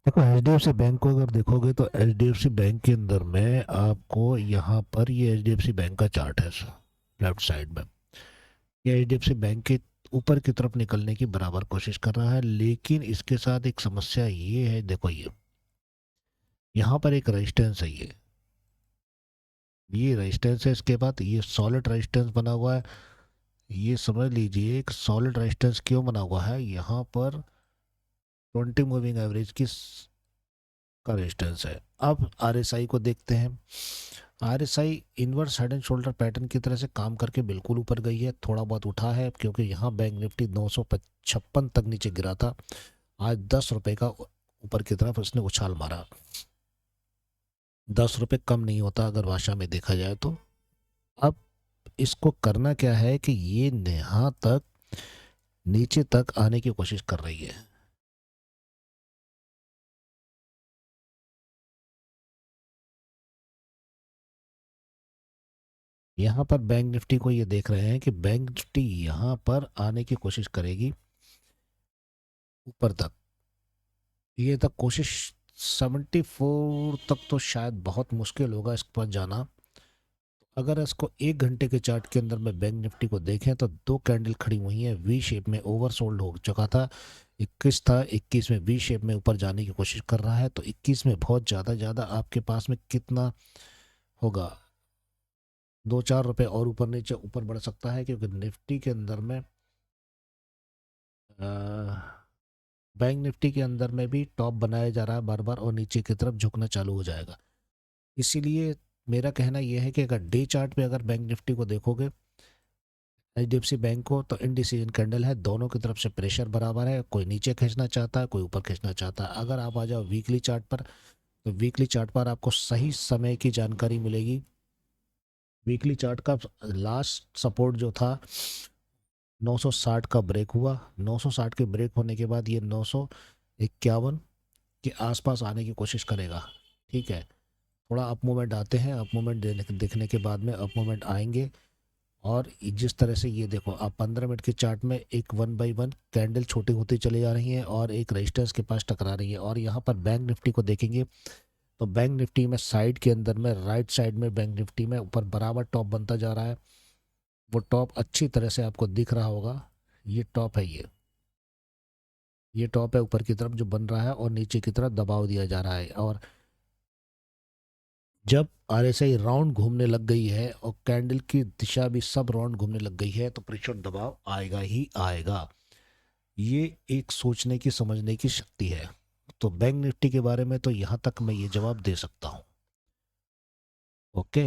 देखो HDFC bank को अगर देखोगे तो HDFC बैंक के अंदर में आपको यहाँ पर ये HDFC बैंक का चार्ट है लेफ्ट साइड में। ये HDFC बैंक के ऊपर की तरफ निकलने की बराबर कोशिश कर रहा है, लेकिन इसके साथ एक समस्या ये है। देखो ये यहाँ पर एक रेजिस्टेंस है, ये रेजिस्टेंस है। इसके बाद ये सॉलिड रेजिस्टेंस बना हुआ है। ये समझ लीजिए एक सॉलिड रेजिस्टेंस क्यों बना हुआ है। यहाँ पर 20 मूविंग एवरेज की का रेजिस्टेंस है। अब RSI को देखते हैं। RSI inverse head and shoulder pattern की तरह से काम करके बिल्कुल ऊपर गई है, थोड़ा बहुत उठा है क्योंकि यहाँ बैंक निफ्टी 956 तक नीचे गिरा था। आज 10 रुपए का ऊपर की तरफ उसने उछाल मारा। 10 रुपए कम नहीं होता अगर भाषा में देखा जाए तो। अब इसको करना क्या है कि ये यहाँ तक नीचे तक आने की कोशिश कर रही है। यहाँ पर बैंक निफ्टी को ये देख रहे हैं कि बैंक निफ्टी यहाँ पर आने की कोशिश करेगी ऊपर तक। ये तक कोशिश 74 तक तो शायद बहुत मुश्किल होगा इस पर जाना। अगर इसको 1 घंटे के चार्ट के अंदर में बैंक निफ्टी को देखें तो दो कैंडल खड़ी हुई हैं वी शेप में, ओवरसोल्ड हो चुका था। 21 था, 21 में वी शेप में ऊपर जाने की कोशिश कर रहा है। तो 21 में बहुत ज़्यादा आपके पास में कितना होगा, 2-4 रुपए और ऊपर नीचे ऊपर बढ़ सकता है क्योंकि निफ्टी के अंदर में बैंक निफ्टी के अंदर में भी टॉप बनाया जा रहा है बार बार और नीचे की तरफ झुकना चालू हो जाएगा। इसीलिए मेरा कहना यह है कि अगर डे चार्ट पे अगर बैंक निफ्टी को देखोगे HDFC बैंक को, तो इनडिसीजन कैंडल है, दोनों की तरफ से प्रेशर बराबर है, कोई नीचे खींचना चाहता है कोई ऊपर खींचना चाहता है। अगर आप आ जाओ वीकली चार्ट पर तो वीकली चार्ट पर आपको सही समय की जानकारी मिलेगी। वीकली चार्ट का लास्ट सपोर्ट जो था 960 का ब्रेक हुआ। 960 के ब्रेक होने के बाद ये 951 के आसपास आने की कोशिश करेगा। ठीक है, थोड़ा अप मूवमेंट आते हैं, अप मूवमेंट देखने के बाद में अप मूवमेंट आएंगे। और जिस तरह से ये देखो आप 15 मिनट के चार्ट में एक 1 बाई 1 कैंडल छोटी होती चली जा रही हैं और एक रेजिस्टेंस के पास टकरा रही है। और यहाँ पर बैंक निफ्टी को देखेंगे तो बैंक निफ्टी में साइड के अंदर में राइट साइड में बैंक निफ्टी में ऊपर बराबर टॉप बनता जा रहा है। वो टॉप अच्छी तरह से आपको दिख रहा होगा। ये टॉप है, ये टॉप है ऊपर की तरफ जो बन रहा है और नीचे की तरफ दबाव दिया जा रहा है। और जब RSI राउंड घूमने लग गई है और कैंडल की दिशा भी सब राउंड घूमने लग गई है तो प्रेशर दबाव आएगा ही आएगा। ये एक सोचने की समझने की शक्ति है। तो बैंक निफ्टी के बारे में तो यहाँ तक मैं ये जवाब दे सकता हूँ। ओके।